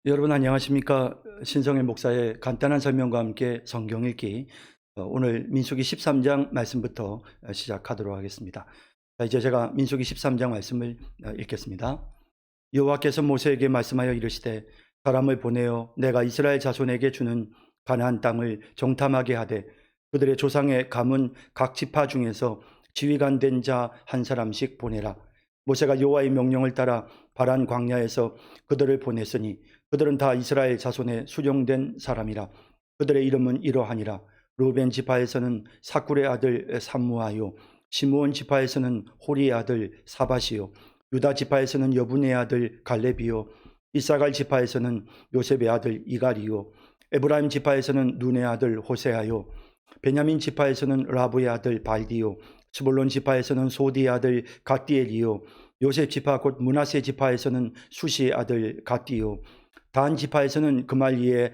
여러분 안녕하십니까? 신성일 목사의 간단한 설명과 함께 성경 읽기, 오늘 민수기 13장 말씀부터 시작하도록 하겠습니다. 자, 이제 제가 민수기 13장 말씀을 읽겠습니다. 여호와께서 모세에게 말씀하여 이르시되 사람을 보내어 내가 이스라엘 자손에게 주는 가나안 땅을 정탐하게 하되 그들의 조상의 가문 각 지파 중에서 지휘관 된 자 한 사람씩 보내라. 모세가 여호와의 명령을 따라 바란 광야에서 그들을 보냈으니 그들은 다 이스라엘 자손의 수령된 사람이라. 그들의 이름은 이러하니라. 루벤 지파에서는 사쿨의 아들 삼무아요, 시므온 지파에서는 호리의 아들 사밧이요, 유다 지파에서는 여분의 아들 갈렙이요, 이사갈 지파에서는 요셉의 아들 이갈이요, 에브라임 지파에서는 눈의 아들 호세아요, 베냐민 지파에서는 라브의 아들 발디요, 스불론 지파에서는 소디의 아들 갓디엘이요, 요셉 지파 곧 므낫세 지파에서는 수시의 아들 갓디요, 단 지파에서는 그말리의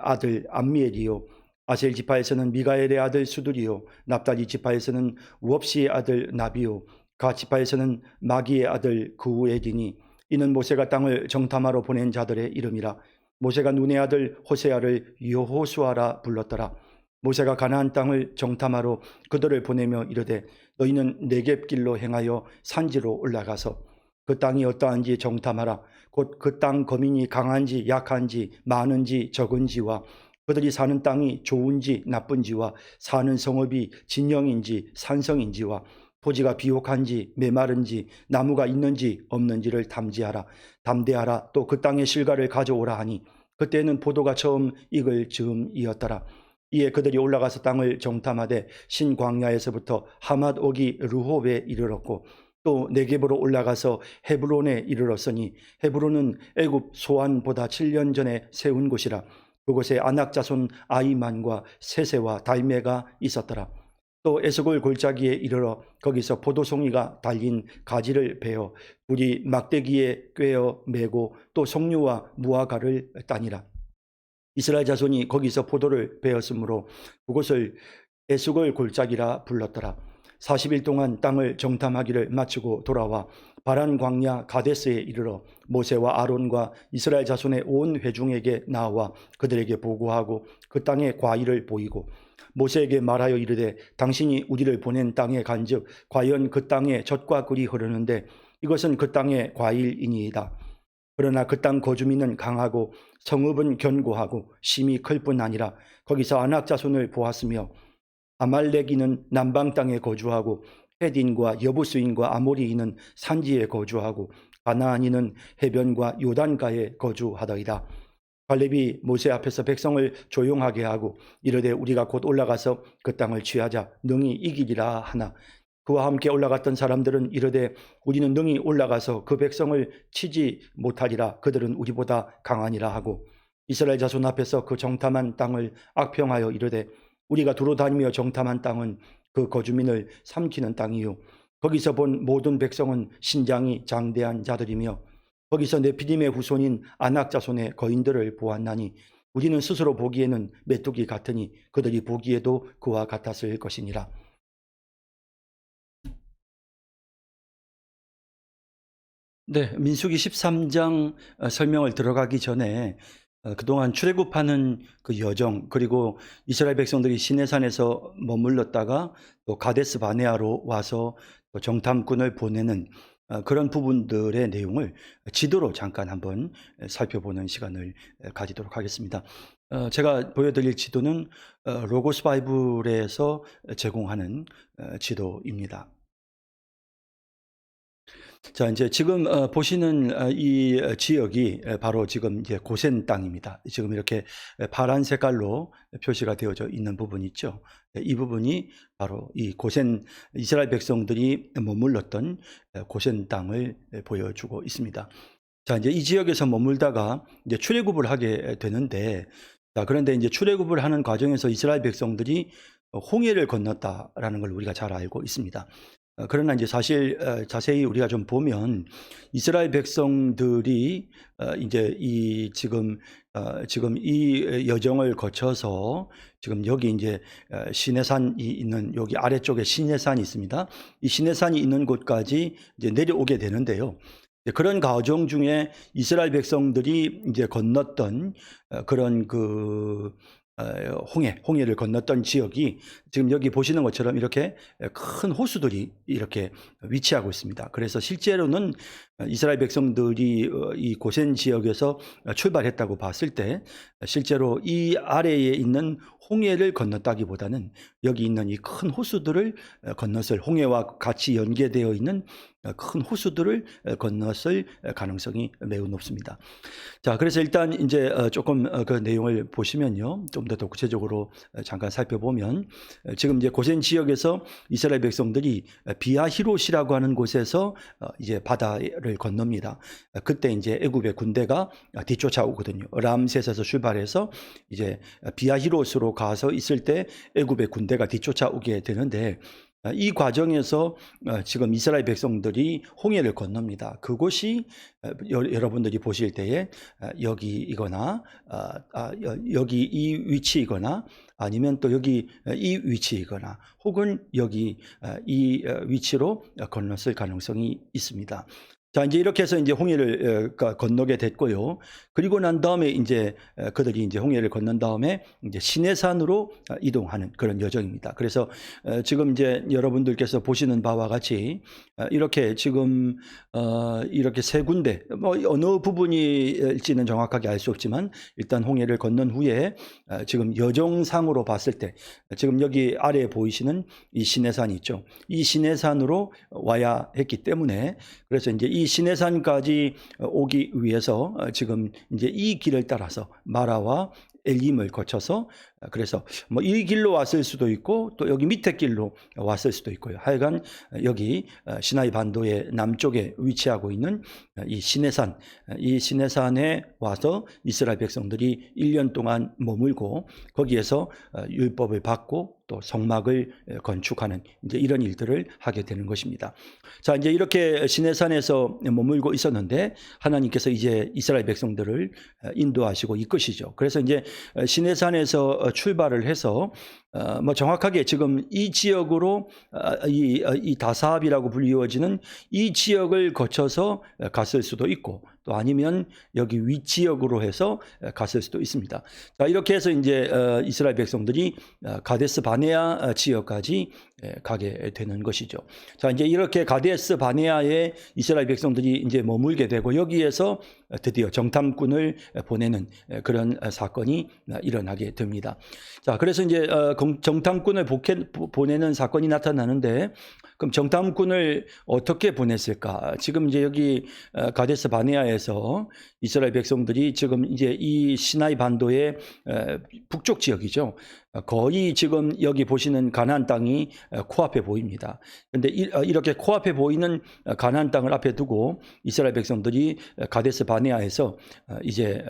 아들 암미엘이요, 아셀 지파에서는 미가엘의 아들 수두리요, 납달리 지파에서는 우업시의 아들 나비요, 가 지파에서는 마기의 아들 그우에디니. 이는 모세가 땅을 정탐하러 보낸 자들의 이름이라. 모세가 눈의 아들 호세아를 여호수아라 불렀더라. 모세가 가나안 땅을 정탐하러 그들을 보내며 이르되 너희는 네겝길로 행하여 산지로 올라가서 그 땅이 어떠한지 정탐하라. 곧 그 땅 거민이 강한지 약한지 많은지 적은지와 그들이 사는 땅이 좋은지 나쁜지와 사는 성읍이 진영인지 산성인지와 토지가 비옥한지 메마른지 나무가 있는지 없는지를 담대하라. 또 그 땅의 실과를 가져오라 하니 그때는 포도가 처음 익을 즈음이었더라. 이에 그들이 올라가서 땅을 정탐하되 신광야에서부터 하맛 오기 르홉에 이르렀고 또 네겝으로 올라가서 헤브론에 이르렀으니 헤브론은 애굽 소안보다 7년 전에 세운 곳이라. 그곳에 아낙 자손 아이만과 세세와 달메가 있었더라. 또 에스골 골짜기에 이르러 거기서 포도송이가 달린 가지를 베어 우리 막대기에 꿰어 메고 또 석류와 무화과를 따니라. 이스라엘 자손이 거기서 포도를 베었으므로 그곳을 에스골 골짜기라 불렀더라. 40일 동안 땅을 정탐하기를 마치고 돌아와 바란 광야 가데스에 이르러 모세와 아론과 이스라엘 자손의 온 회중에게 나와 그들에게 보고하고 그 땅의 과일을 보이고 모세에게 말하여 이르되 당신이 우리를 보낸 땅에 간즉 과연 그 땅에 젖과 꿀이 흐르는데 이것은 그 땅의 과일이니이다. 그러나 그 땅 거주민은 강하고 성읍은 견고하고 심이 클 뿐 아니라 거기서 아낙 자손을 보았으며 아말렉인은 남방 땅에 거주하고 헤딘과 여부스인과 아모리인은 산지에 거주하고 가나안인은 해변과 요단가에 거주하더이다. 갈렙이 모세 앞에서 백성을 조용하게 하고 이르되 우리가 곧 올라가서 그 땅을 취하자 능히 이기리라 하나 그와 함께 올라갔던 사람들은 이르되 우리는 능히 올라가서 그 백성을 치지 못하리라. 그들은 우리보다 강하니라 하고 이스라엘 자손 앞에서 그 정탐한 땅을 악평하여 이르되 우리가 두루 다니며 정탐한 땅은 그 거주민을 삼키는 땅이요 거기서 본 모든 백성은 신장이 장대한 자들이며 거기서 네피림의 후손인 아낙 자손의 거인들을 보았나니 우리는 스스로 보기에는 메뚜기 같으니 그들이 보기에도 그와 같았을 것이니라. 네, 민수기 13장 설명을 들어가기 전에 그동안 출애굽하는 그 여정, 그리고 이스라엘 백성들이 시내산에서 머물렀다가 또 가데스 바네아로 와서 또 정탐꾼을 보내는 그런 부분들의 내용을 지도로 잠깐 한번 살펴보는 시간을 가지도록 하겠습니다. 제가 보여드릴 지도는 로고스 바이블에서 제공하는 지도입니다. 자, 이제 지금 보시는 이 지역이 바로 지금 이제 고센 땅입니다. 지금 이렇게 파란 색깔로 표시가 되어져 있는 부분이 있죠. 이 부분이 바로 이 고센 이스라엘 백성들이 머물렀던 고센 땅을 보여주고 있습니다. 자, 이제 이 지역에서 머물다가 이제 출애굽을 하게 되는데, 자, 그런데 이제 출애굽을 하는 과정에서 이스라엘 백성들이 홍해를 건넜다라는 걸 우리가 잘 알고 있습니다. 그러나 이제 사실 자세히 우리가 좀 보면 이스라엘 백성들이 이제 이 지금 이 여정을 거쳐서 지금 여기 이제 시내산이 있는 여기 아래쪽에 시내산이 있습니다. 이 시내산이 있는 곳까지 이제 내려오게 되는데요. 그런 과정 중에 이스라엘 백성들이 이제 건넜던 그런 홍해를 건넜던 지역이 지금 여기 보시는 것처럼 이렇게 큰 호수들이 이렇게 위치하고 있습니다. 그래서 실제로는 이스라엘 백성들이 이 고센 지역에서 출발했다고 봤을 때 실제로 이 아래에 있는 홍해를 건넜다기보다는 여기 있는 이 큰 호수들을 건넜을, 홍해와 같이 연계되어 있는 큰 호수들을 건넜을 가능성이 매우 높습니다. 자, 그래서 일단 이제 조금 그 내용을 보시면요, 좀 더 구체적으로 잠깐 살펴보면 지금 이제 고센 지역에서 이스라엘 백성들이 비아히롯이라고 하는 곳에서 이제 바다를 건넙니다. 그때 이제 애굽의 군대가 뒤쫓아오거든요. 람셋에서 출발해서 이제 비아히롯으로 가서 있을 때 애굽의 군대가 뒤쫓아오게 되는데, 이 과정에서 지금 이스라엘 백성들이 홍해를 건넙니다. 그곳이 여러분들이 보실 때에 여기이거나 여기 이 위치이거나 아니면 또 여기 이 위치이거나 혹은 여기 이 위치로 건넜을 가능성이 있습니다. 자, 이제 이렇게 해서 이제 홍해를 건너게 됐고요. 그리고 난 다음에 이제 그들이 이제 홍해를 건넌 다음에 이제 시내산으로 이동하는 그런 여정입니다. 그래서 지금 이제 여러분들께서 보시는 바와 같이 이렇게 지금 이렇게 세 군데, 뭐 어느 부분일지는 정확하게 알 수 없지만 일단 홍해를 건넌 후에 지금 여정상으로 봤을 때 지금 여기 아래에 보이시는 이 시내산이 있죠. 이 시내산으로 와야 했기 때문에 그래서 이제 이 시내산까지 오기 위해서 지금 이제 이 길을 따라서 마라와 엘림을 거쳐서 그래서 뭐 이 길로 왔을 수도 있고 또 여기 밑에 길로 왔을 수도 있고요. 하여간 여기 시나이 반도의 남쪽에 위치하고 있는 이 시내산에 와서 이스라엘 백성들이 1년 동안 머물고 거기에서 율법을 받고 또 성막을 건축하는 이제 이런 일들을 하게 되는 것입니다. 자, 이제 이렇게 시내산에서 머물고 있었는데 하나님께서 이제 이스라엘 백성들을 인도하시고 이끄시죠. 그래서 이제 시내산에서 출발을 해서 뭐 정확하게 지금 이 지역으로 이 다사합이라고 불리워지는 이 지역을 거쳐서 갔을 수도 있고 또 아니면 여기 윗지역으로 해서 갔을 수도 있습니다. 자, 이렇게 해서 이제 이스라엘 백성들이 가데스 바네아 지역까지 가게 되는 것이죠. 자, 이제 이렇게 가데스 바네아에 이스라엘 백성들이 이제 머물게 되고 여기에서 드디어 정탐꾼을 보내는 그런 사건이 일어나게 됩니다. 자, 그래서 이제 정탐꾼을 보내는 사건이 나타나는데 그럼 정탐꾼을 어떻게 보냈을까? 지금 이제 여기 가데스 바네아에서 이스라엘 백성들이 지금 이제 이 시나이 반도의 북쪽 지역이죠. 거의 지금 여기 보시는 가나안 땅이 코앞에 보입니다. 그런데 이렇게 코앞에 보이는 가나안 땅을 앞에 두고 이스라엘 백성들이 가데스 바네아에서 이제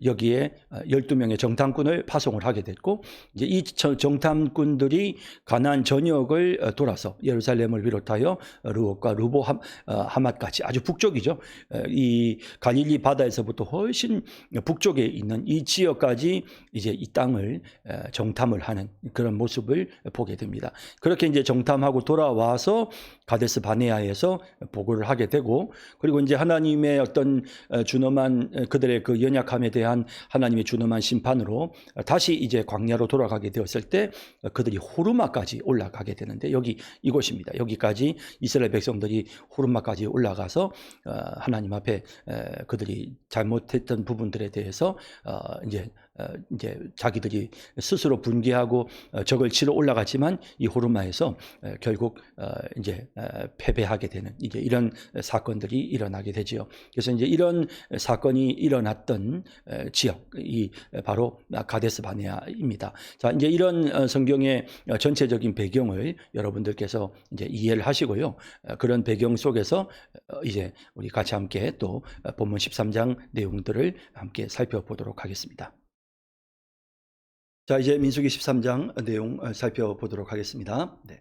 여기에 12명의 정탐꾼을 파송을 하게 됐고 이제 이 정탐꾼들이 가나안 전역을 돌아서 예루살렘을 비롯하여 르홉과 르보 하맛까지 아주 북쪽이죠. 이 갈릴리 바다에서부터 훨씬 북쪽에 있는 이 지역까지 이제 이 땅을 정탐을 하는 그런 모습을 보게 됩니다. 그렇게 이제 정탐하고 돌아와서 가데스 바네아에서 보고를 하게 되고 그리고 이제 하나님의 어떤 준엄한 그들의 그 연약함에 대한 하나님의 준엄한 심판으로 다시 이제 광야로 돌아가게 되었을 때 그들이 호르마까지 올라가게 되는데 여기 이곳입니다. 여기까지 이스라엘 백성들이 호르마까지 올라가서 하나님 앞에 그들이 잘못했던 부분들에 대해서 이제 자기들이 스스로 분개하고 적을 치러 올라갔지만 이 호르마에서 결국 이제 패배하게 되는 이제 이런 사건들이 일어나게 되지요. 그래서 이제 이런 사건이 일어났던 지역이 바로 가데스 바네아입니다. 자, 이제 이런 성경의 전체적인 배경을 여러분들께서 이제 이해를 하시고요. 그런 배경 속에서 이제 우리 같이 함께 또 본문 13장 내용들을 함께 살펴보도록 하겠습니다. 자, 이제 민수기 13장 내용 살펴보도록 하겠습니다. 네.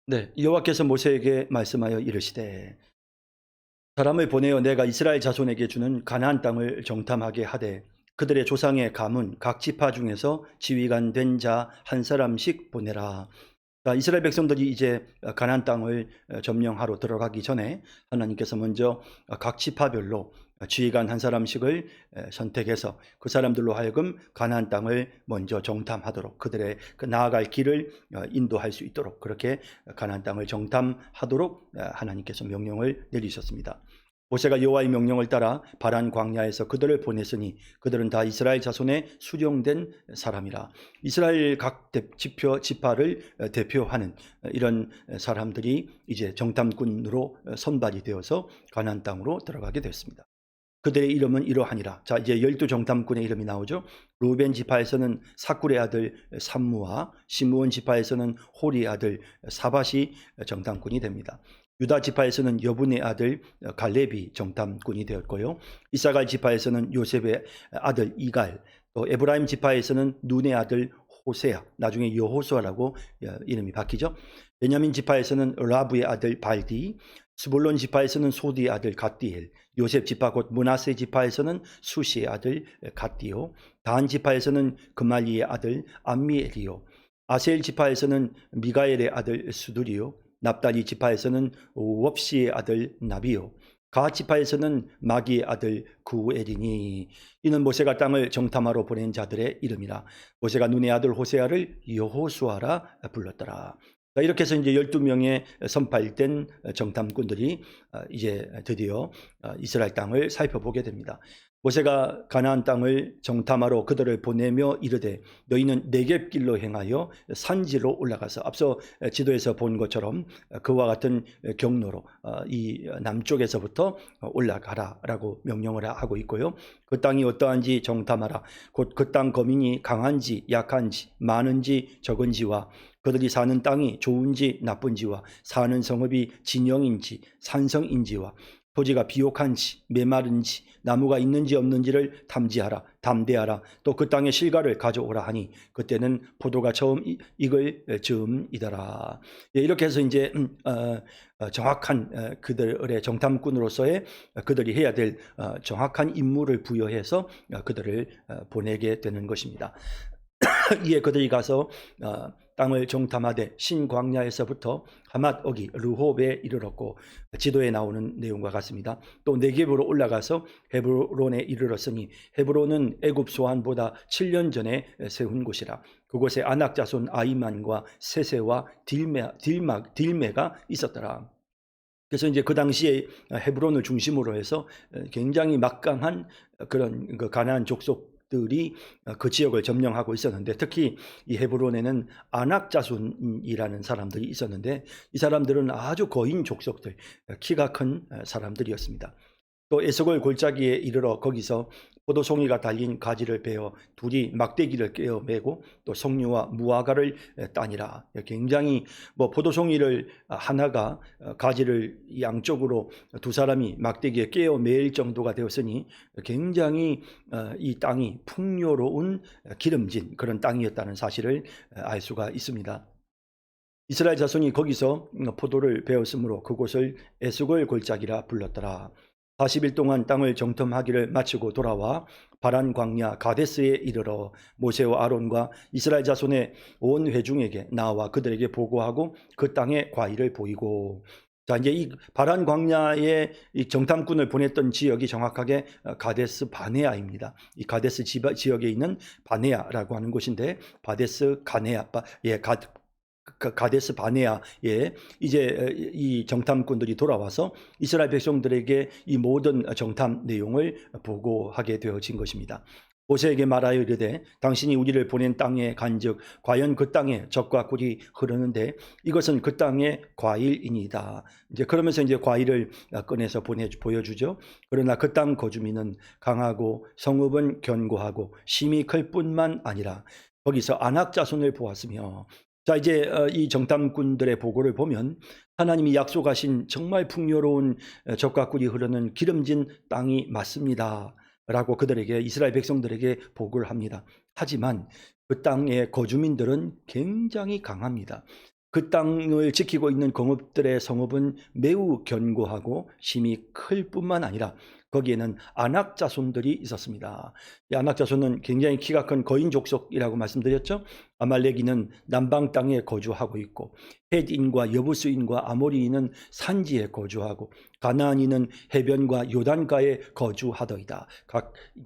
네, 여호와께서 모세에게 말씀하여 이르시되 사람을 보내어 내가 이스라엘 자손에게 주는 가나안 땅을 정탐하게 하되 그들의 조상의 가문 각 지파 중에서 지휘관 된 자 한 사람씩 보내라. 이스라엘 백성들이 이제 가나안 땅을 점령하러 들어가기 전에 하나님께서 먼저 각 지파별로 지휘관 한 사람씩을 선택해서 그 사람들로 하여금 가나안 땅을 먼저 정탐하도록, 그들의 나아갈 길을 인도할 수 있도록, 그렇게 가나안 땅을 정탐하도록 하나님께서 명령을 내리셨습니다. 모세가 여호와의 명령을 따라 바란 광야에서 그들을 보냈으니 그들은 다 이스라엘 자손의 수령된 사람이라. 이스라엘 각 지파를 대표하는 이런 사람들이 이제 정탐꾼으로 선발이 되어서 가나안 땅으로 들어가게 됐습니다. 그들의 이름은 이러하니라. 자, 이제 12 정탐꾼의 이름이 나오죠. 루벤 지파에서는 사쿨의 아들 삼무와, 시므온 지파에서는 홀의 아들 사밧이 정탐꾼이 됩니다. 유다 지파에서는 여분의 아들 갈렙이 정탐꾼이 되었고요. 이사갈 지파에서는 요셉의 아들 이갈, 또 에브라임 지파에서는 눈의 아들 호세아, 나중에 여호수아라고 이름이 바뀌죠. 베냐민 지파에서는 라브의 아들 발디, 스불론 지파에서는 소디의 아들 갓디엘, 요셉 지파 곧 므낫세 지파에서는 수시의 아들 갓디오, 단 지파에서는 그말리의 아들 암미엘이요, 아셀 지파에서는 미가엘의 아들 수두리요, 납달리 지파에서는 웁시의 아들 나비요, 가 지파에서는 마기의 아들 구엘이니 이는 모세가 땅을 정탐하러 보낸 자들의 이름이라. 모세가 눈의 아들 호세아를 여호수아라 불렀더라. 이렇게 해서 이제 12명의 선발된 정탐꾼들이 이제 드디어 이스라엘 땅을 살펴보게 됩니다. 모세가 가나안 땅을 정탐하러 그들을 보내며 이르되 너희는 네겝길로 행하여 산지로 올라가서, 앞서 지도에서 본 것처럼 그와 같은 경로로 이 남쪽에서부터 올라가라라고 명령을 하고 있고요. 그 땅이 어떠한지 정탐하라. 곧 그 땅 거민이 강한지 약한지 많은지 적은지와 그들이 사는 땅이 좋은지 나쁜지와 사는 성읍이 진영인지 산성인지와 토지가 비옥한지 메마른지 나무가 있는지 없는지를 탐지하라. 담대하라. 또 그 땅의 실과를 가져오라 하니 그때는 포도가 처음 익을 즈음이더라. 이렇게 해서 이제 정확한 그들의 정탐꾼으로서의 그들이 해야 될 정확한 임무를 부여해서 그들을 보내게 되는 것입니다. 이에 그들이 가서 땅을 정탐하되 신광야에서부터 하맛 어기 르홉에 이르렀고, 지도에 나오는 내용과 같습니다. 또 네겝으로 올라가서 헤브론에 이르렀으니 헤브론은 애굽 소환보다 7년 전에 세운 곳이라. 그곳에 아낙 자손 아이만과 세세와 딜메가 있었더라. 그래서 이제 그 당시에 헤브론을 중심으로 해서 굉장히 막강한 그런 가나안 족속들이 그 지역을 점령하고 있었는데, 특히 이 헤브론에는 아낙 자손이라는 사람들이 있었는데 이 사람들은 아주 거인 족속들, 키가 큰 사람들이었습니다. 또 에스골 골짜기에 이르러 거기서 포도송이가 달린 가지를 베어 둘이 막대기를 꿰어 매고 또 석류와 무화과를 따니라. 굉장히 포도송이를 하나가 가지를 양쪽으로 두 사람이 막대기에 꿰어 매일 정도가 되었으니 굉장히 이 땅이 풍요로운 기름진 그런 땅이었다는 사실을 알 수가 있습니다. 이스라엘 자손이 거기서 포도를 베었으므로 그곳을 에스골 골짜기라 불렀더라. 40일 동안 땅을 정탐하기를 마치고 돌아와 바란 광야 가데스에 이르러 모세와 아론과 이스라엘 자손의 온 회중에게 나와 그들에게 보고하고 그 땅의 과일을 보이고. 자, 이제 이 바란 광야에 이 정탐꾼을 보냈던 지역이 정확하게 가데스 바네아입니다. 이 가데스 지역에 있는 바네아라고 하는 곳인데, 바데스 가네아, 가데스 바네아에 이제 이 정탐꾼들이 돌아와서 이스라엘 백성들에게 이 모든 정탐 내용을 보고하게 되어진 것입니다. 모세에게 말하여 이르되 당신이 우리를 보낸 땅에 간즉 과연 그 땅에 젖과 꿀이 흐르는데 이것은 그 땅의 과일이니이다. 이제 그러면서 이제 과일을 꺼내서 보여주죠. 그러나 그 땅 거주민은 강하고 성읍은 견고하고 심이 클 뿐만 아니라 거기서 아낙 자손을 보았으며. 자, 이제 이 정탐꾼들의 보고를 보면 하나님이 약속하신 정말 풍요로운 젖과 꿀이 흐르는 기름진 땅이 맞습니다 라고 그들에게, 이스라엘 백성들에게 보고를 합니다. 하지만 그 땅의 거주민들은 굉장히 강합니다. 그 땅을 지키고 있는 공업들의 성읍은 매우 견고하고 힘이 클 뿐만 아니라 거기에는 아낙 자손들이 있었습니다. 이 아낙 자손은 굉장히 키가 큰 거인 족속이라고 말씀드렸죠. 아말렉인은 남방 땅에 거주하고 있고, 헷인과 여부스인과 아모리인은 산지에 거주하고, 가나안인은 해변과 요단가에 거주하더이다.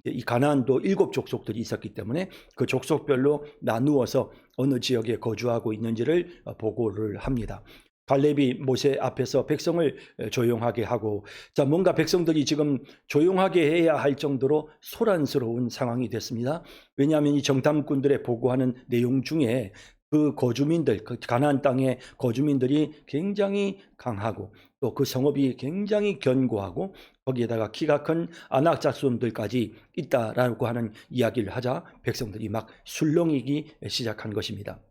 이 가나안도 7족속들이 있었기 때문에 그 족속별로 나누어서 어느 지역에 거주하고 있는지를 보고를 합니다. 갈렙이 모세 앞에서 백성을 조용하게 하고, 자, 뭔가 백성들이 지금 조용하게 해야 할 정도로 소란스러운 상황이 됐습니다. 왜냐하면 이 정탐꾼들의 보고하는 내용 중에 그 거주민들, 그 가나안 땅의 거주민들이 굉장히 강하고 또 그 성읍이 굉장히 견고하고 거기에다가 키가 큰 아낙 자손들까지 있다라고 하는 이야기를 하자 백성들이 막 술렁이기 시작한 것입니다.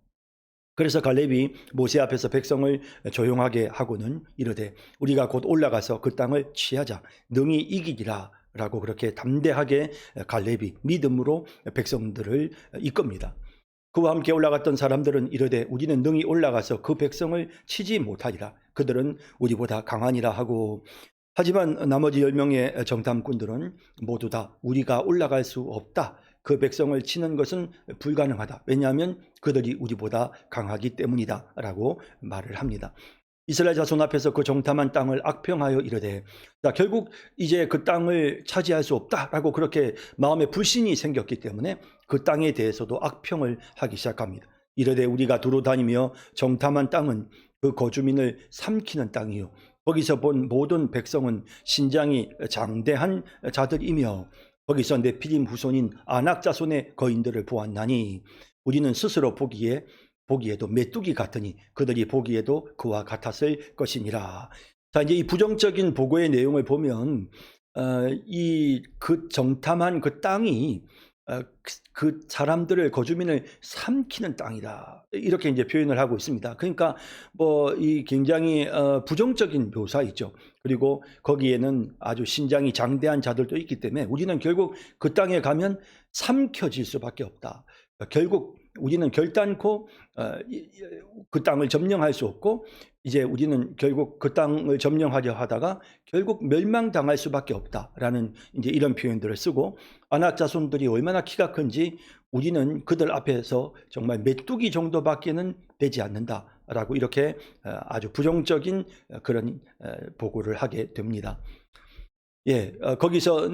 그래서 갈렙이 모세 앞에서 백성을 조용하게 하고는 이르되 우리가 곧 올라가서 그 땅을 취하자, 능히 이기리라 라고 그렇게 담대하게 갈렙이 믿음으로 백성들을 이끕니다. 그와 함께 올라갔던 사람들은 이르되 우리는 능히 올라가서 그 백성을 치지 못하리라. 그들은 우리보다 강하니라 하고, 하지만 나머지 10명의 정탐꾼들은 모두 다 우리가 올라갈 수 없다, 그 백성을 치는 것은 불가능하다, 왜냐하면 그들이 우리보다 강하기 때문이다 라고 말을 합니다. 이스라엘 자손 앞에서 그 정탐한 땅을 악평하여 이르되, 자, 결국 이제 그 땅을 차지할 수 없다라고 그렇게 마음에 불신이 생겼기 때문에 그 땅에 대해서도 악평을 하기 시작합니다. 이르되 우리가 두루 다니며 정탐한 땅은 그 거주민을 삼키는 땅이요, 거기서 본 모든 백성은 신장이 장대한 자들이며 거기서 네피림 후손인 아낙 자손의 거인들을 보았나니 우리는 스스로 보기에도 메뚜기 같으니 그들이 보기에도 그와 같았을 것이니라. 자, 이제 이 부정적인 보고의 내용을 보면 그 정탐한 그 땅이 그 사람들을, 거주민을 삼키는 땅이다, 이렇게 이제 표현을 하고 있습니다. 그러니까 이 굉장히 부정적인 묘사이죠. 그리고 거기에는 아주 신장이 장대한 자들도 있기 때문에 우리는 결국 그 땅에 가면 삼켜질 수밖에 없다. 결국 우리는 결단코 그 땅을 점령할 수 없고, 이제 우리는 결국 그 땅을 점령하려 하다가 결국 멸망당할 수밖에 없다라는 이제 이런 표현들을 쓰고, 아낙 자손들이 얼마나 키가 큰지 우리는 그들 앞에서 정말 메뚜기 정도밖에는 되지 않는다라고 이렇게 아주 부정적인 그런 보고를 하게 됩니다. 예, 거기서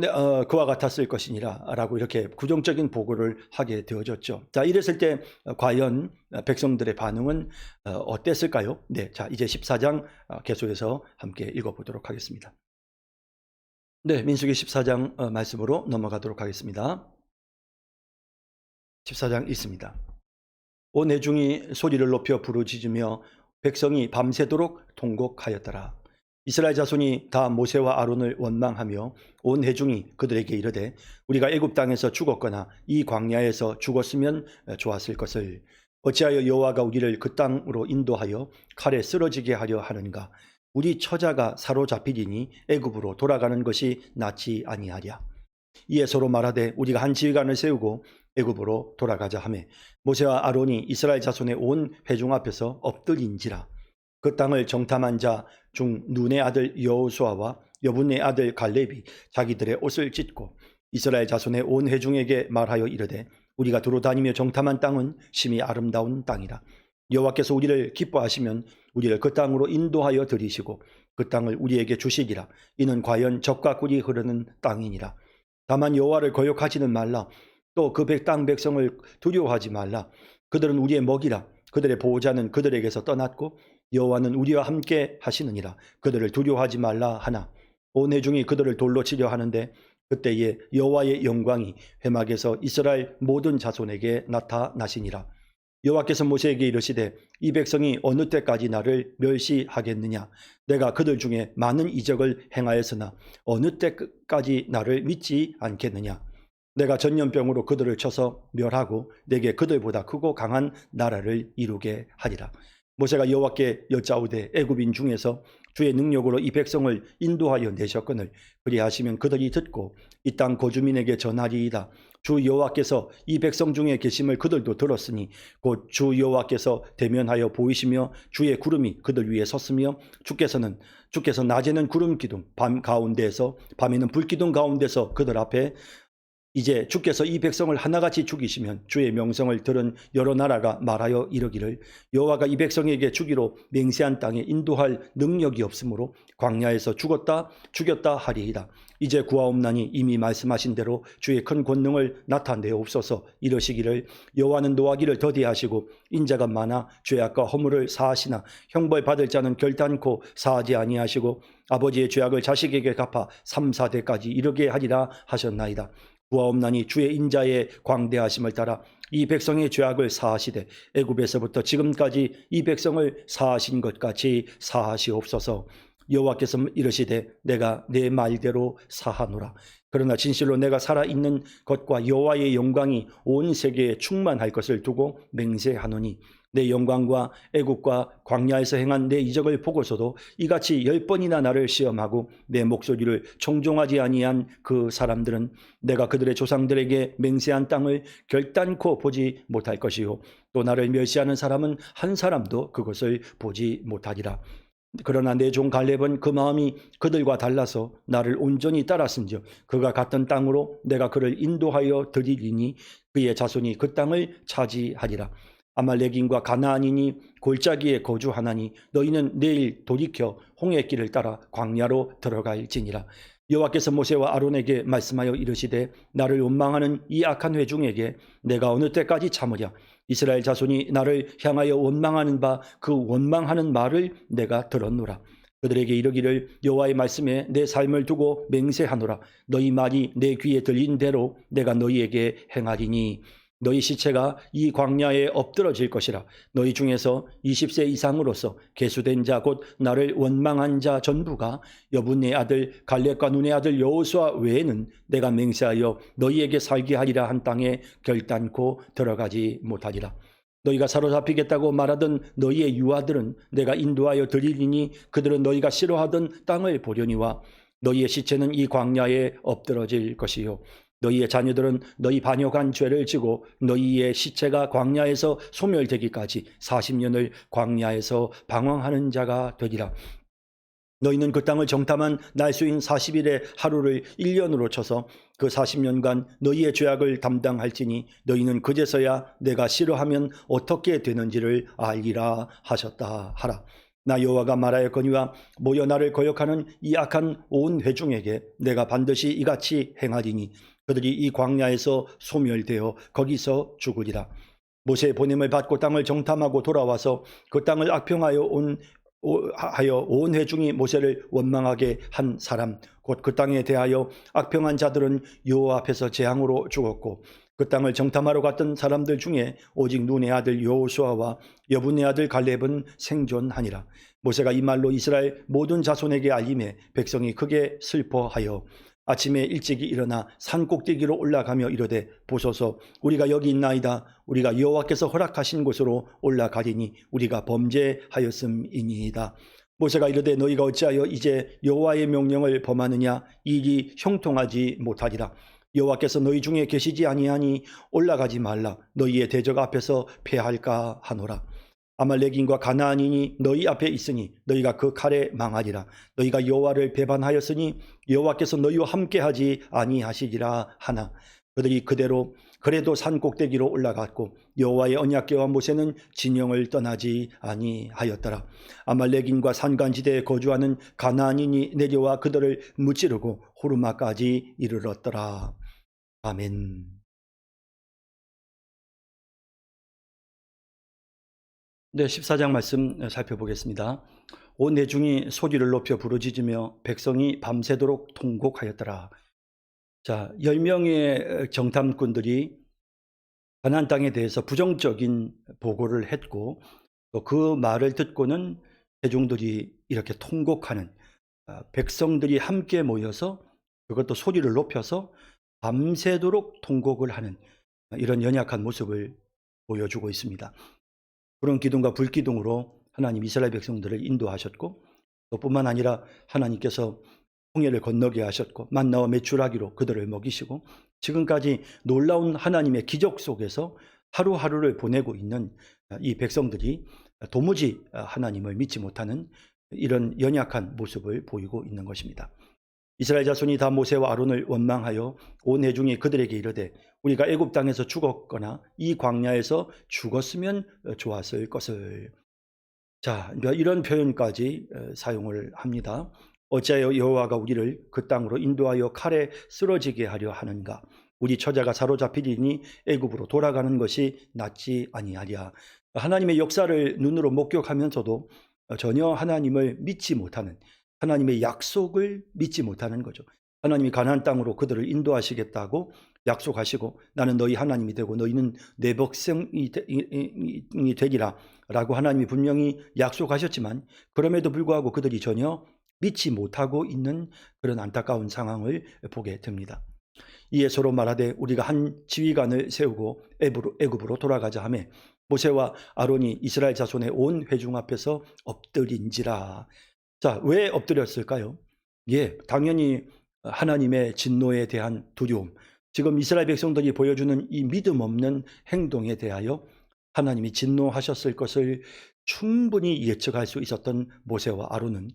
그와 같았을 것이니라 라고 이렇게 부정적인 보고를 하게 되어졌죠. 자, 이랬을 때 과연 백성들의 반응은 어땠을까요? 네, 자, 이제 14장 계속해서 함께 읽어보도록 하겠습니다. 네, 민수기 14장 말씀으로 넘어가도록 하겠습니다. 14장 있습니다. 온 회중이 소리를 높여 부르짖으며 백성이 밤새도록 통곡하였더라. 이스라엘 자손이 다 모세와 아론을 원망하며 온 회중이 그들에게 이르되 우리가 애굽 땅에서 죽었거나 이 광야에서 죽었으면 좋았을 것을 어찌하여 여호와가 우리를 그 땅으로 인도하여 칼에 쓰러지게 하려 하는가. 우리 처자가 사로잡히리니 애굽으로 돌아가는 것이 낫지 아니하랴. 이에 서로 말하되 우리가 한 지휘관을 세우고 애굽으로 돌아가자 하매 모세와 아론이 이스라엘 자손의 온 회중 앞에서 엎드린지라. 그 땅을 정탐한 자 중 눈의 아들 여호수아와 여분의 아들 갈렙이 자기들의 옷을 찢고 이스라엘 자손의 온 회중에게 말하여 이르되 우리가 두루 다니며 정탐한 땅은 심히 아름다운 땅이라. 여호와께서 우리를 기뻐하시면 우리를 그 땅으로 인도하여 들이시고 그 땅을 우리에게 주시리라. 이는 과연 젖과 꿀이 흐르는 땅이니라. 다만 여호와를 거역하지는 말라. 또 그 땅 백성을 두려워하지 말라. 그들은 우리의 먹이라. 그들의 보호자는 그들에게서 떠났고 여호와는 우리와 함께 하시느니라. 그들을 두려워하지 말라 하나 온 회중이 그들을 돌로 치려 하는데 그때에 여호와의 영광이 회막에서 이스라엘 모든 자손에게 나타나시니라. 여호와께서 모세에게 이르시되 이 백성이 어느 때까지 나를 멸시하겠느냐. 내가 그들 중에 많은 이적을 행하였으나 어느 때까지 나를 믿지 않겠느냐. 내가 전염병으로 그들을 쳐서 멸하고 내게 그들보다 크고 강한 나라를 이루게 하리라. 모세가 여호와께 여짜오되 애굽인 중에서 주의 능력으로 이 백성을 인도하여 내셨거늘 그리하시면 그들이 듣고 이 땅 거주민에게 전하리이다. 주 여호와께서 이 백성 중에 계심을 그들도 들었으니 곧 주 여호와께서 대면하여 보이시며 주의 구름이 그들 위에 섰으며 주께서 낮에는 구름 기둥 밤 가운데에서 밤에는 불 기둥 가운데서 그들 앞에 이제 주께서 이 백성을 하나같이 죽이시면 주의 명성을 들은 여러 나라가 말하여 이르기를 여호와가 이 백성에게 주기로 맹세한 땅에 인도할 능력이 없으므로 광야에서 죽였다 하리이다. 이제 구하옵나니 이미 말씀하신 대로 주의 큰 권능을 나타내옵소서. 이러시기를 여호와는 노하기를 더디하시고 인자가 많아 죄악과 허물을 사하시나 형벌 받을 자는 결단코 사하지 아니하시고 아버지의 죄악을 자식에게 갚아 3, 4대까지 이르게 하리라 하셨나이다. 구하옵나니 주의 인자의 광대하심을 따라 이 백성의 죄악을 사하시되 애굽에서부터 지금까지 이 백성을 사하신 것 같이 사하시옵소서. 여호와께서 이르시되 내가 내 말대로 사하노라. 그러나 진실로 내가 살아있는 것과 여호와의 영광이 온 세계에 충만할 것을 두고 맹세하노니 내 영광과 애국과 광야에서 행한 내 이적을 보고서도 이같이 10번이나 나를 시험하고 내 목소리를 청종하지 아니한 그 사람들은 내가 그들의 조상들에게 맹세한 땅을 결단코 보지 못할 것이요 또 나를 멸시하는 사람은 한 사람도 그것을 보지 못하리라. 그러나 내 종 갈렙은 그 마음이 그들과 달라서 나를 온전히 따랐은즉 그가 갔던 땅으로 내가 그를 인도하여 드리리니 그의 자손이 그 땅을 차지하리라. 아말렉인과 가나안인이 골짜기에 거주하나니 너희는 내일 돌이켜 홍해 길을 따라 광야로 들어갈지니라. 여호와께서 모세와 아론에게 말씀하여 이르시되 나를 원망하는 이 악한 회중에게 내가 어느 때까지 참으랴. 이스라엘 자손이 나를 향하여 원망하는 바 그 원망하는 말을 내가 들었노라. 그들에게 이르기를 여호와의 말씀에 내 삶을 두고 맹세하노라. 너희 말이 내 귀에 들린 대로 내가 너희에게 행하리니 너희 시체가 이 광야에 엎드러질 것이라. 너희 중에서 20세 이상으로서 계수된 자 곧 나를 원망한 자 전부가 여분의 아들 갈렙과 눈의 아들 여호수아 외에는 내가 맹세하여 너희에게 살게 하리라 한 땅에 결단코 들어가지 못하리라. 너희가 사로잡히겠다고 말하던 너희의 유아들은 내가 인도하여 드리리니 그들은 너희가 싫어하던 땅을 보려니와 너희의 시체는 이 광야에 엎드러질 것이요 너희의 자녀들은 너희 반역한 죄를 지고 너희의 시체가 광야에서 소멸되기까지 40년을 광야에서 방황하는 자가 되리라. 너희는 그 땅을 정탐한 날수인 40일의 하루를 1년으로 쳐서 그 40년간 너희의 죄악을 담당할지니 너희는 그제서야 내가 싫어하면 어떻게 되는지를 알리라 하셨다 하라. 나 여호와가 말하였거니와 모여 나를 거역하는 이 악한 온 회중에게 내가 반드시 이같이 행하리니 그들이 이 광야에서 소멸되어 거기서 죽으리라. 모세의 보냄을 받고 땅을 정탐하고 돌아와서 그 땅을 악평하여 온 회중이 모세를 원망하게 한 사람 곧 그 땅에 대하여 악평한 자들은 여호와 앞에서 재앙으로 죽었고 그 땅을 정탐하러 갔던 사람들 중에 오직 눈의 아들 여호수아와 여분의 아들 갈렙은 생존하니라. 모세가 이 말로 이스라엘 모든 자손에게 알림해 백성이 크게 슬퍼하여 아침에 일찍이 일어나 산 꼭대기로 올라가며 이르되 보소서 우리가 여기 있나이다. 우리가 여호와께서 허락하신 곳으로 올라가리니 우리가 범죄하였음이니이다. 모세가 이르되 너희가 어찌하여 이제 여호와의 명령을 범하느냐. 이 일이 형통하지 못하리라. 여호와께서 너희 중에 계시지 아니하니 올라가지 말라. 너희의 대적 앞에서 패할까 하노라. 아말렉인과 가나안인이 너희 앞에 있으니 너희가 그 칼에 망하리라. 너희가 여호와를 배반하였으니 여호와께서 너희와 함께하지 아니하시리라 하나. 그들이 그래도 산 꼭대기로 올라갔고 여호와의 언약궤와 모세는 진영을 떠나지 아니하였더라. 아말렉인과 산간지대에 거주하는 가나안인이 내려와 그들을 무찌르고 호르마까지 이르렀더라. 아멘. 네, 14장 말씀 살펴보겠습니다. 온 회중이 소리를 높여 부르짖으며 백성이 밤새도록 통곡하였더라. 자, 10명의 정탐꾼들이 가나안 땅에 대해서 부정적인 보고를 했고 또 그 말을 듣고는 회중들이 이렇게 통곡하는 백성들이 함께 모여서 그것도 소리를 높여서 밤새도록 통곡을 하는 이런 연약한 모습을 보여주고 있습니다. 그런 기둥과 불기둥으로 하나님 이스라엘 백성들을 인도하셨고 또 뿐만 아니라 하나님께서 홍해를 건너게 하셨고 만나와 메추라기로 그들을 먹이시고 지금까지 놀라운 하나님의 기적 속에서 하루하루를 보내고 있는 이 백성들이 도무지 하나님을 믿지 못하는 이런 연약한 모습을 보이고 있는 것입니다. 이스라엘 자손이 다 모세와 아론을 원망하여 온 회중이 그들에게 이르되 우리가 애굽 땅에서 죽었거나 이 광야에서 죽었으면 좋았을 것을. 자, 이런 표현까지 사용을 합니다. 어찌하여 여호와가 우리를 그 땅으로 인도하여 칼에 쓰러지게 하려 하는가? 우리 처자가 사로잡히리니 애굽으로 돌아가는 것이 낫지 아니하랴. 하나님의 역사를 눈으로 목격하면서도 전혀 하나님을 믿지 못하는, 하나님의 약속을 믿지 못하는 거죠. 하나님이 가나안 땅으로 그들을 인도하시겠다고 약속하시고 나는 너희 하나님이 되고 너희는 내 백성이 되리라 라고 하나님이 분명히 약속하셨지만 그럼에도 불구하고 그들이 전혀 믿지 못하고 있는 그런 안타까운 상황을 보게 됩니다. 이에 서로 말하되 우리가 한 지휘관을 세우고 애굽으로 돌아가자 하며 모세와 아론이 이스라엘 자손의 온 회중 앞에서 엎드린지라. 자, 왜 엎드렸을까요? 예, 당연히 하나님의 진노에 대한 두려움, 지금 이스라엘 백성들이 보여주는 이 믿음 없는 행동에 대하여 하나님이 진노하셨을 것을 충분히 예측할 수 있었던 모세와 아론은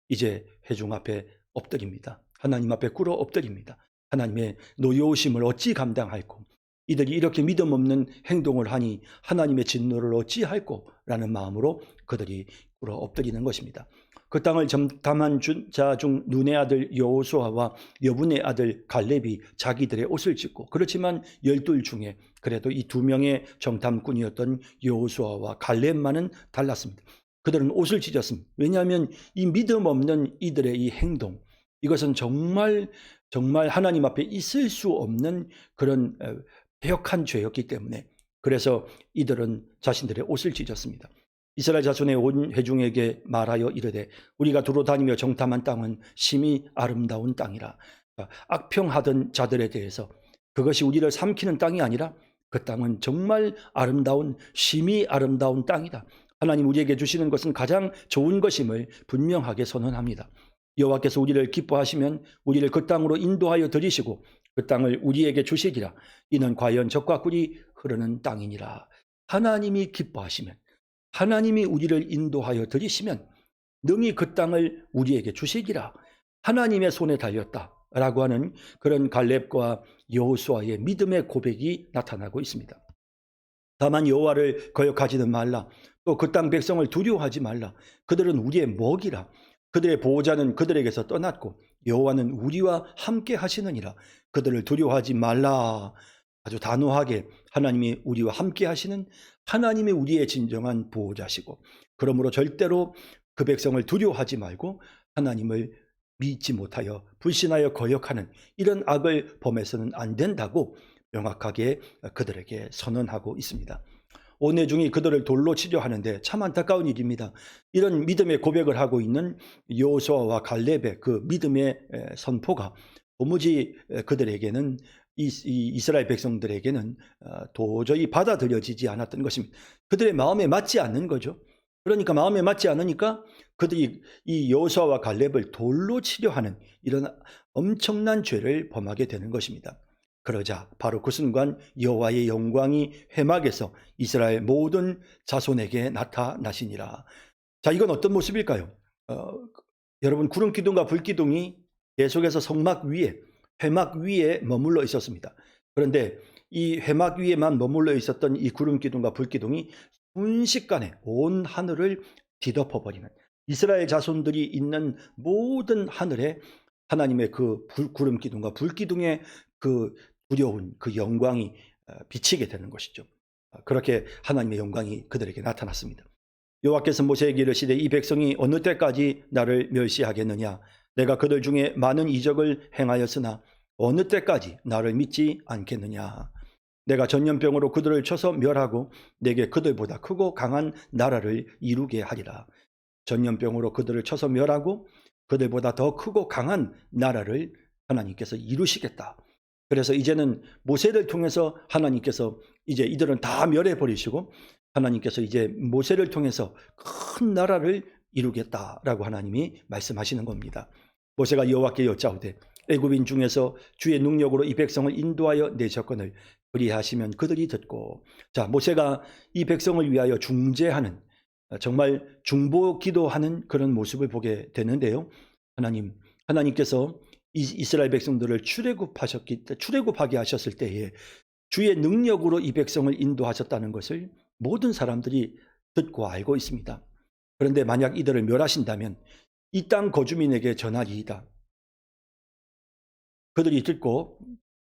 이제 회중 앞에 엎드립니다. 하나님 앞에 꿇어 엎드립니다. 하나님의 노여우심을 어찌 감당할꼬, 이들이 이렇게 믿음 없는 행동을 하니 하나님의 진노를 어찌 할꼬 라는 마음으로 그들이 꿇어 엎드리는 것입니다. 그 땅을 점탐한 자 중 눈의 아들 여호수아와 여분의 아들 갈렙이 자기들의 옷을 찢고, 그렇지만 12 중에 그래도 이 2명의 정탐꾼이었던 여호수아와 갈렙만은 달랐습니다. 그들은 옷을 찢었습니다. 왜냐하면 이 믿음 없는 이들의 이 행동, 이것은 정말 하나님 앞에 있을 수 없는 그런 배역한 죄였기 때문에, 그래서 이들은 자신들의 옷을 찢었습니다. 이스라엘 자손의 온 회중에게 말하여 이르되 우리가 두루 다니며 정탐한 땅은 심히 아름다운 땅이라. 악평하던 자들에 대해서 그것이 우리를 삼키는 땅이 아니라 그 땅은 정말 아름다운, 심히 아름다운 땅이다. 하나님 우리에게 주시는 것은 가장 좋은 것임을 분명하게 선언합니다. 여호와께서 우리를 기뻐하시면 우리를 그 땅으로 인도하여 들이시고 그 땅을 우리에게 주시리라. 이는 과연 젖과 꿀이 흐르는 땅이니라. 하나님이 기뻐하시면, 하나님이 우리를 인도하여 들이시면 능히 그 땅을 우리에게 주시리라. 하나님의 손에 달렸다라고 하는 그런 갈렙과 여호수아의 믿음의 고백이 나타나고 있습니다. 다만 여호와를 거역하지는 말라. 또 그 땅 백성을 두려워하지 말라. 그들은 우리의 먹이라. 그들의 보호자는 그들에게서 떠났고 여호와는 우리와 함께 하시느니라. 그들을 두려워하지 말라. 아주 단호하게 하나님이 우리와 함께 하시는, 하나님이 우리의 진정한 보호자시고, 그러므로 절대로 그 백성을 두려워하지 말고 하나님을 믿지 못하여 불신하여 거역하는 이런 악을 범해서는 안 된다고 명확하게 그들에게 선언하고 있습니다. 온 회중이 그들을 돌로 치려 하는데 참 안타까운 일입니다. 이런 믿음의 고백을 하고 있는 여호수아와 갈렙의 그 믿음의 선포가 도무지 그들에게는, 이스라엘 백성들에게는 도저히 받아들여지지 않았던 것입니다. 그들의 마음에 맞지 않는 거죠. 그러니까 마음에 맞지 않으니까 그들이 이 여호수아와 갈렙을 돌로 치려 하는 이런 엄청난 죄를 범하게 되는 것입니다. 그러자 바로 그 순간 여호와의 영광이 회막에서 이스라엘 모든 자손에게 나타나시니라. 자, 이건 어떤 모습일까요? 여러분, 구름 기둥과 불 기둥이 계속해서 성막 위에, 회막 위에 머물러 있었습니다. 그런데 이 회막 위에만 머물러 있었던 이 구름 기둥과 불 기둥이 순식간에 온 하늘을 뒤덮어버리는, 이스라엘 자손들이 있는 모든 하늘에 하나님의 그 구름 기둥과 불 기둥의 그 두려운 그 영광이 비치게 되는 것이죠. 그렇게 하나님의 영광이 그들에게 나타났습니다. 여호와께서 모세에게 이르시되 이 백성이 어느 때까지 나를 멸시하겠느냐? 내가 그들 중에 많은 이적을 행하였으나 어느 때까지 나를 믿지 않겠느냐? 내가 전염병으로 그들을 쳐서 멸하고 내게 그들보다 크고 강한 나라를 이루게 하리라. 전염병으로 그들을 쳐서 멸하고 그들보다 더 크고 강한 나라를 하나님께서 이루시겠다. 그래서 이제는 모세를 통해서 하나님께서 이제 이들은 다 멸해버리시고 하나님께서 이제 모세를 통해서 큰 나라를 이루겠다라고 하나님이 말씀하시는 겁니다. 모세가 여호와께 여짜오되 애굽인 중에서 주의 능력으로 이 백성을 인도하여 내셨거늘 그리하시면 그들이 듣고. 자, 모세가 이 백성을 위하여 중재하는, 정말 중보 기도하는 그런 모습을 보게 되는데요. 하나님께서 이스라엘 백성들을 출애굽하게 하셨을 때에 주의 능력으로 이 백성을 인도하셨다는 것을 모든 사람들이 듣고 알고 있습니다. 그런데 만약 이들을 멸하신다면 이 땅 거주민에게 전하리이다. 그들이 듣고,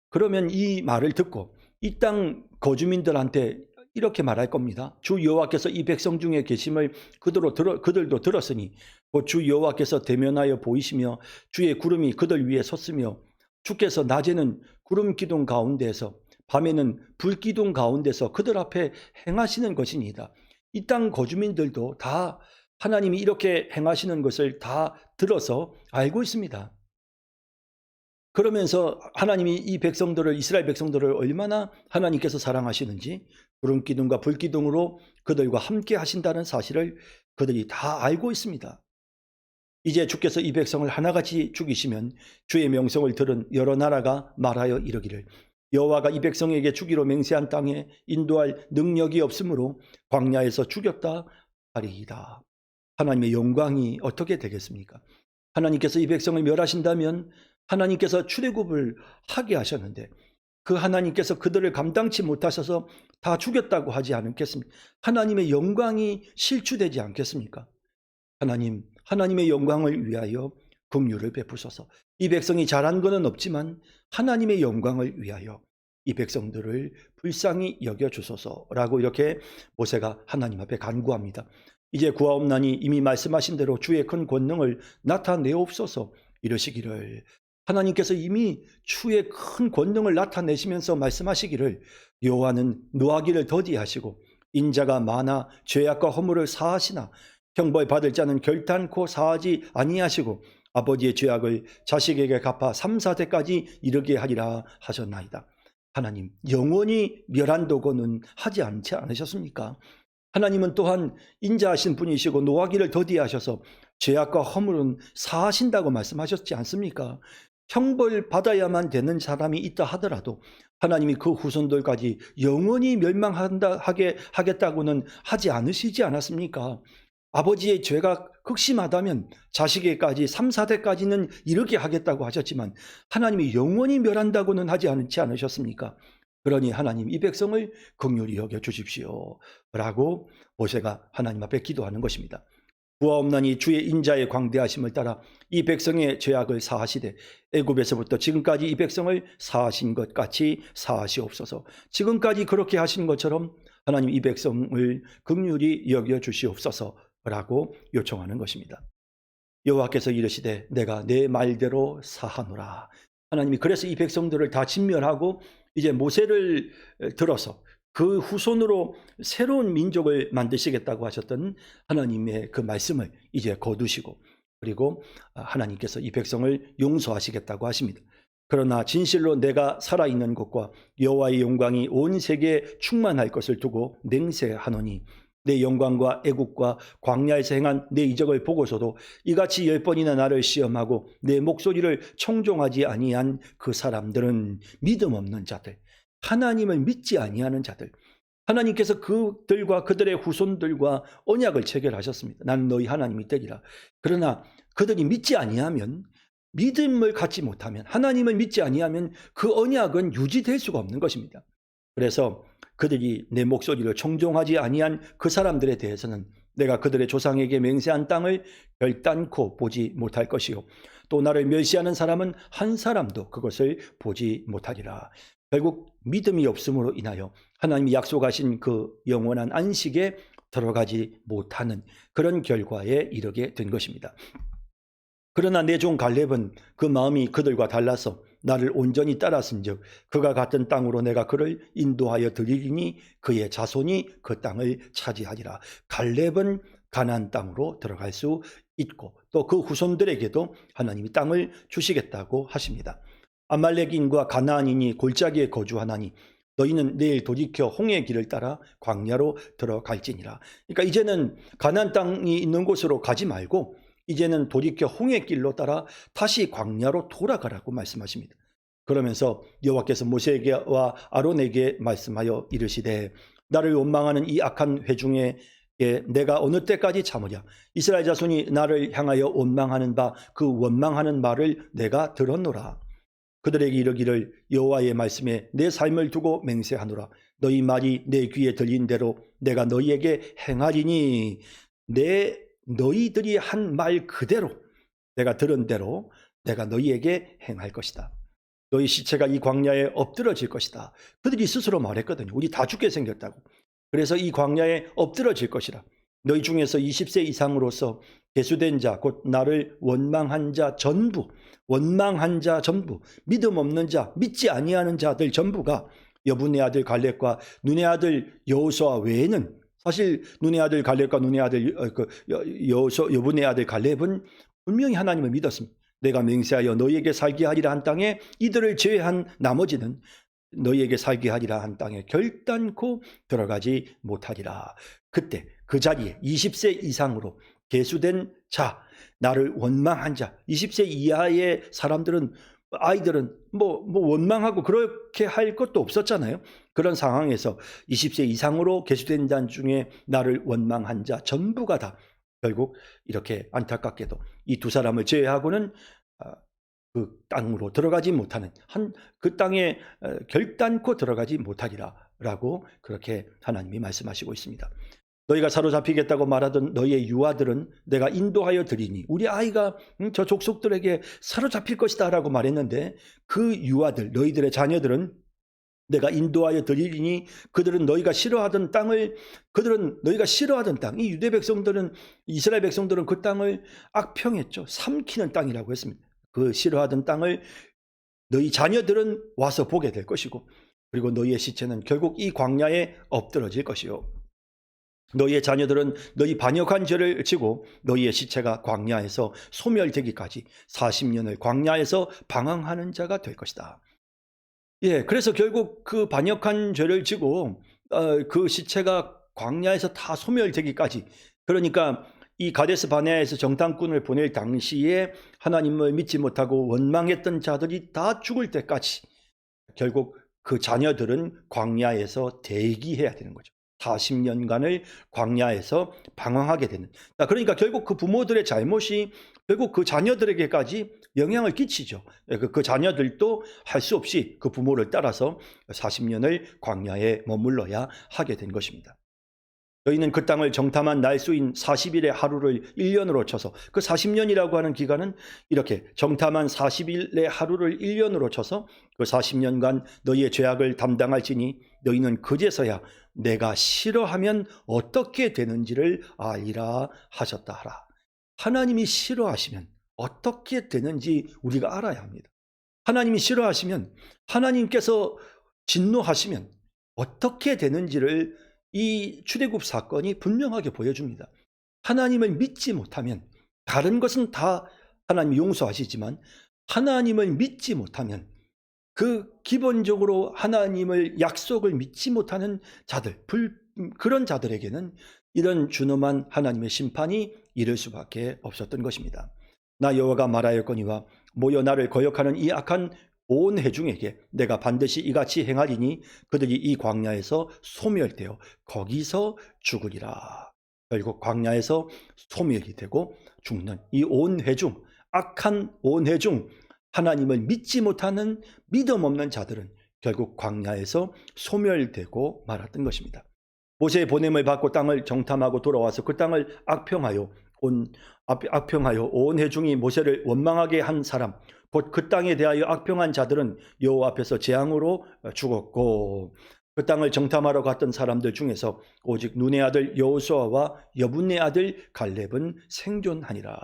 그러면 이 말을 듣고 이 땅 거주민들한테 이렇게 말할 겁니다. 주 여호와께서 이 백성 중에 계심을 그들도 들었으니 곧 주 여호와께서 대면하여 보이시며 주의 구름이 그들 위에 섰으며 주께서 낮에는 구름 기둥 가운데에서 밤에는 불 기둥 가운데서 그들 앞에 행하시는 것이니이다. 이 땅 거주민들도 다 하나님이 이렇게 행하시는 것을 다 들어서 알고 있습니다. 그러면서 하나님이 이 백성들을, 이스라엘 백성들을 얼마나 하나님께서 사랑하시는지, 구름 기둥과 불 기둥으로 그들과 함께 하신다는 사실을 그들이 다 알고 있습니다. 이제 주께서 이 백성을 하나같이 죽이시면 주의 명성을 들은 여러 나라가 말하여 이르기를 여호와가 이 백성에게 주기로 맹세한 땅에 인도할 능력이 없으므로 광야에서 죽였다 하리이다. 하나님의 영광이 어떻게 되겠습니까? 하나님께서 이 백성을 멸하신다면 하나님께서 출애굽을 하게 하셨는데 그 하나님께서 그들을 감당치 못하셔서 다 죽였다고 하지 않겠습니까? 하나님의 영광이 실추되지 않겠습니까? 하나님의 영광을 위하여 긍휼을 베푸소서. 이 백성이 잘한 것은 없지만 하나님의 영광을 위하여 이 백성들을 불쌍히 여겨주소서라고 이렇게 모세가 하나님 앞에 간구합니다. 이제 구하옵나니 이미 말씀하신 대로 주의 큰 권능을 나타내옵소서 이러시기를, 하나님께서 이미 주의 큰 권능을 나타내시면서 말씀하시기를 여호와는 노하기를 더디하시고 인자가 많아 죄악과 허물을 사하시나 형벌받을 자는 결단코 사하지 아니하시고 아버지의 죄악을 자식에게 갚아 3, 4대까지 이르게 하리라 하셨나이다. 하나님 영원히 멸한다고는 하지 않으셨습니까? 하나님은 또한 인자하신 분이시고 노하기를 더디하셔서 죄악과 허물은 사하신다고 말씀하셨지 않습니까? 형벌 받아야만 되는 사람이 있다 하더라도 하나님이 그 후손들까지 영원히 멸망하겠다고는 하지 않으시지 않았습니까? 아버지의 죄가 극심하다면 자식에게까지 3, 4대까지는 이르게 하겠다고 하셨지만 하나님이 영원히 멸한다고는 하지 않으셨습니까? 그러니 하나님 이 백성을 긍휼히 여겨 주십시오 라고 모세가 하나님 앞에 기도하는 것입니다. 구하옵나니 주의 인자의 광대하심을 따라 이 백성의 죄악을 사하시되 애굽에서부터 지금까지 이 백성을 사하신 것 같이 사하시옵소서. 지금까지 그렇게 하신 것처럼 하나님 이 백성을 긍휼히 여겨 주시옵소서라고 요청하는 것입니다. 여호와께서 이르시되 내가 내 말대로 사하노라. 하나님이 그래서 이 백성들을 다 진멸하고 이제 모세를 들어서 그 후손으로 새로운 민족을 만드시겠다고 하셨던 하나님의 그 말씀을 이제 거두시고, 그리고 하나님께서 이 백성을 용서하시겠다고 하십니다. 그러나 진실로 내가 살아있는 것과 여호와의 영광이 온 세계에 충만할 것을 두고 맹세하노니 내 영광과 애국과 광야에서 행한 내 이적을 보고서도 이같이 10번이나 나를 시험하고 내 목소리를 청종하지 아니한 그 사람들은 믿음 없는 자들, 하나님을 믿지 아니하는 자들, 하나님께서 그들과 그들의 후손들과 언약을 체결하셨습니다. 나는 너희 하나님이 되리라. 그러나 그들이 믿지 아니하면, 믿음을 갖지 못하면, 하나님을 믿지 아니하면 그 언약은 유지될 수가 없는 것입니다. 그래서 그들이 내 목소리를 청종하지 아니한 그 사람들에 대해서는 내가 그들의 조상에게 맹세한 땅을 결단코 보지 못할 것이요 또 나를 멸시하는 사람은 한 사람도 그것을 보지 못하리라. 결국 믿음이 없음으로 인하여 하나님이 약속하신 그 영원한 안식에 들어가지 못하는 그런 결과에 이르게 된 것입니다. 그러나 내 종 갈렙은 그 마음이 그들과 달라서 나를 온전히 따랐은즉 그가 갔던 땅으로 내가 그를 인도하여 드리리니 그의 자손이 그 땅을 차지하리라. 갈렙은 가나안 땅으로 들어갈 수 있고 또 그 후손들에게도 하나님이 땅을 주시겠다고 하십니다. 아말렉인과 가나안인이 골짜기에 거주하나니 너희는 내일 돌이켜 홍해의 길을 따라 광야로 들어갈지니라. 그러니까 이제는 가나안 땅이 있는 곳으로 가지 말고 이제는 돌이켜 홍해 길로 따라 다시 광야로 돌아가라고 말씀하십니다. 그러면서 여호와께서 모세에게와 아론에게 말씀하여 이르시되 나를 원망하는 이 악한 회중에 내가 어느 때까지 참으랴. 이스라엘 자손이 나를 향하여 원망하는 바 그 원망하는 말을 내가 들었노라. 그들에게 이르기를 여호와의 말씀에 내 삶을 두고 맹세하노라. 너희 말이 내 귀에 들린 대로 내가 너희에게 행하리니 너희들이 한 말 그대로 내가 들은 대로 내가 너희에게 행할 것이다. 너희 시체가 이 광야에 엎드러질 것이다. 그들이 스스로 말했거든요. 우리 다 죽게 생겼다고. 그래서 이 광야에 엎드러질 것이라. 너희 중에서 20세 이상으로서 계수된 자 곧 나를 원망한 자 전부 믿음 없는 자 믿지 아니하는 자들 전부가 여분의 아들 갈렙과 눈의 아들 여호수아 외에는 사실 눈의 아들 갈렙과 여분의 아들 갈렙은 분명히 하나님을 믿었습니다. 내가 맹세하여 너희에게 살게 하리라 한 땅에 이들을 제외한 나머지는 너희에게 살게 하리라 한 땅에 결단코 들어가지 못하리라. 그때 그 자리에 20세 이상으로 계수된 자, 나를 원망한 자, 20세 이하의 사람들은 아이들은 뭐 원망하고 그렇게 할 것도 없었잖아요. 그런 상황에서 20세 이상으로 계수된 자 중에 나를 원망한 자 전부가 다 결국 이렇게 안타깝게도 이 두 사람을 제외하고는 그 땅으로 들어가지 못하는 그 땅에 결단코 들어가지 못하리라라고 그렇게 하나님이 말씀하시고 있습니다. 너희가 사로잡히겠다고 말하던 너희의 유아들은 내가 인도하여 드리니 우리 아이가 저 족속들에게 사로잡힐 것이다 라고 말했는데 그 유아들 너희들의 자녀들은 내가 인도하여 드리니 그들은 너희가 싫어하던 땅, 이 유대 백성들은 이스라엘 백성들은 그 땅을 악평했죠. 삼키는 땅이라고 했습니다. 그 싫어하던 땅을 너희 자녀들은 와서 보게 될 것이고 그리고 너희의 시체는 결국 이 광야에 엎드러질 것이요. 너희의 자녀들은 너희 반역한 죄를 지고 너희의 시체가 광야에서 소멸되기까지 40년을 광야에서 방황하는 자가 될 것이다. 예, 그래서 결국 그 반역한 죄를 지고 그 시체가 광야에서 다 소멸되기까지, 그러니까 이 가데스 바네아에서 정탐꾼을 보낼 당시에 하나님을 믿지 못하고 원망했던 자들이 다 죽을 때까지 결국 그 자녀들은 광야에서 대기해야 되는 거죠. 40년간을 광야에서 방황하게 되는. 그러니까 결국 그 부모들의 잘못이 결국 그 자녀들에게까지 영향을 끼치죠. 그 자녀들도 할 수 없이 그 부모를 따라서 40년을 광야에 머물러야 하게 된 것입니다. 너희는 그 땅을 정탐한 날수인 40일의 하루를 1년으로 쳐서, 그 40년이라고 하는 기간은 이렇게 정탐한 40일의 하루를 1년으로 쳐서 그 40년간 너희의 죄악을 담당할지니 너희는 그제서야 내가 싫어하면 어떻게 되는지를 알리라 하셨다 하라. 하나님이 싫어하시면 어떻게 되는지 우리가 알아야 합니다. 하나님이 싫어하시면, 하나님께서 진노하시면 어떻게 되는지를 이 출애굽 사건이 분명하게 보여줍니다. 하나님을 믿지 못하면, 다른 것은 다 하나님이 용서하시지만 하나님을 믿지 못하면, 그 기본적으로 하나님을 약속을 믿지 못하는 자들, 그런 자들에게는 이런 준엄한 하나님의 심판이 이를 수밖에 없었던 것입니다. 나 여호와가 말하였거니와 모여 나를 거역하는 이 악한 온 회중에게 내가 반드시 이같이 행하리니 그들이 이 광야에서 소멸되어 거기서 죽으리라. 결국 광야에서 소멸이 되고 죽는 이 온 회중, 악한 온 회중, 하나님을 믿지 못하는 믿음 없는 자들은 결국 광야에서 소멸되고 말았던 것입니다. 모세의 보냄을 받고 땅을 정탐하고 돌아와서 그 땅을 악평하여 온 회중이 모세를 원망하게 한 사람, 곧 그 땅에 대하여 악평한 자들은 여호와 앞에서 재앙으로 죽었고, 그 땅을 정탐하러 갔던 사람들 중에서 오직 눈의 아들 여호수아와 여분의 아들 갈렙은 생존하니라.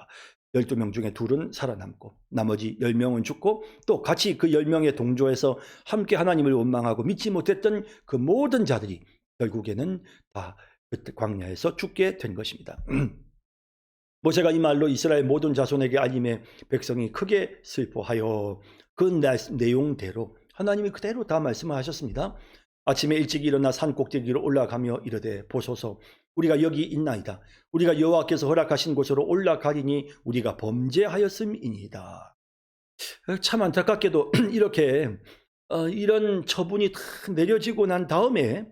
12명 중에 둘은 살아남고 나머지 10명은 죽고, 또 같이 그 10명의 동조에서 함께 하나님을 원망하고 믿지 못했던 그 모든 자들이 결국에는 다 광야에서 죽게 된 것입니다. 모세가 이 말로 이스라엘 모든 자손에게 알림해 백성이 크게 슬퍼하여 그 내용대로 하나님이 그대로 다 말씀을 하셨습니다. 아침에 일찍 일어나 산 꼭대기로 올라가며 이르되 보소서 우리가 여기 있나이다. 우리가 여호와께서 허락하신 곳으로 올라가리니 우리가 범죄하였음이니이다. 참 안타깝게도 이렇게 이런 처분이 다 내려지고 난 다음에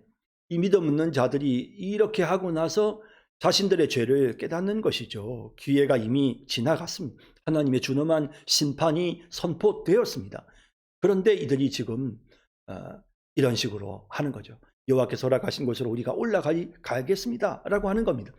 이 믿음 없는 자들이 이렇게 하고 나서 자신들의 죄를 깨닫는 것이죠. 기회가 이미 지나갔습니다. 하나님의 준엄한 심판이 선포되었습니다. 그런데 이들이 지금 이런 식으로 하는 거죠. 여호와께서 허락하신 곳으로 우리가 올라가겠습니다 라고 하는 겁니다.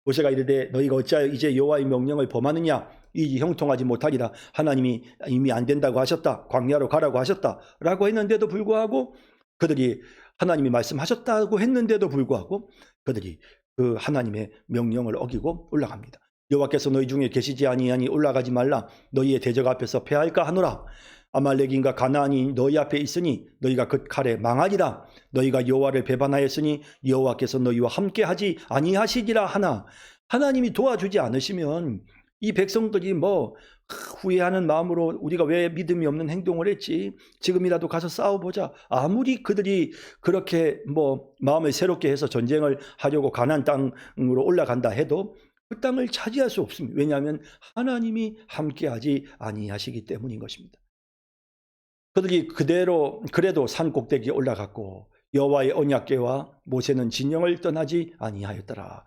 모세가 이르되 너희가 어찌하여 이제 여호와의 명령을 범하느냐, 이 형통하지 못하리라. 하나님이 이미 안 된다고 하셨다, 광야로 가라고 하셨다 라고 했는데도 불구하고 그들이, 하나님이 말씀하셨다고 했는데도 불구하고 그들이 그 하나님의 명령을 어기고 올라갑니다. 여호와께서 너희 중에 계시지 아니하니 올라가지 말라. 너희의 대적 앞에서 패할까 하노라. 아말렉인과 가나안이 너희 앞에 있으니 너희가 그 칼에 망하리라. 너희가 여호와를 배반하였으니 여호와께서 너희와 함께하지 아니하시리라 하나. 하나님이 도와주지 않으시면 이 백성들이 후회하는 마음으로 우리가 왜 믿음이 없는 행동을 했지, 지금이라도 가서 싸워보자. 아무리 그들이 그렇게 마음을 새롭게 해서 전쟁을 하려고 가나안 땅으로 올라간다 해도 그 땅을 차지할 수 없습니다. 왜냐하면 하나님이 함께하지 아니하시기 때문인 것입니다. 그들이 그래도 산 꼭대기에 올라갔고 여호와의 언약궤와 모세는 진영을 떠나지 아니하였더라.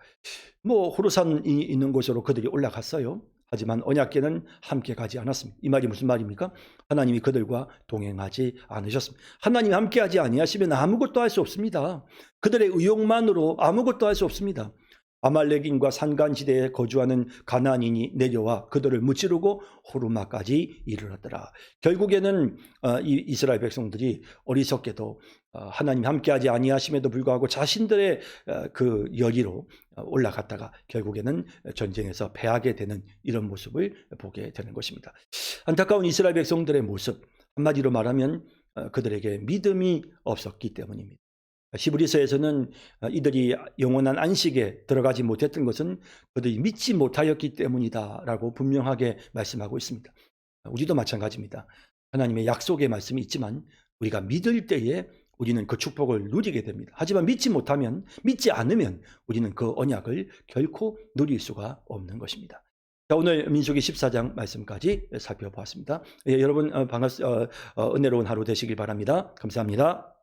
호르산이 있는 곳으로 그들이 올라갔어요. 하지만 언약궤는 함께 가지 않았습니다. 이 말이 무슨 말입니까? 하나님이 그들과 동행하지 않으셨습니다. 하나님이 함께하지 아니하시면 아무것도 할 수 없습니다. 그들의 의욕만으로 아무것도 할 수 없습니다. 아말렉인과 산간지대에 거주하는 가나안인이 내려와 그들을 무찌르고 호르마까지 이르렀더라. 결국에는 이 이스라엘 백성들이 어리석게도 하나님 함께하지 아니하심에도 불구하고 자신들의 그 여기로 올라갔다가 결국에는 전쟁에서 패하게 되는 이런 모습을 보게 되는 것입니다. 안타까운 이스라엘 백성들의 모습, 한마디로 말하면 그들에게 믿음이 없었기 때문입니다. 히브리서에서는 이들이 영원한 안식에 들어가지 못했던 것은 그들이 믿지 못하였기 때문이다 라고 분명하게 말씀하고 있습니다. 우리도 마찬가지입니다. 하나님의 약속의 말씀이 있지만 우리가 믿을 때에 우리는 그 축복을 누리게 됩니다. 하지만 믿지 않으면 우리는 그 언약을 결코 누릴 수가 없는 것입니다. 자, 오늘 민수기 14장 말씀까지 살펴보았습니다. 여러분 은혜로운 하루 되시길 바랍니다. 감사합니다.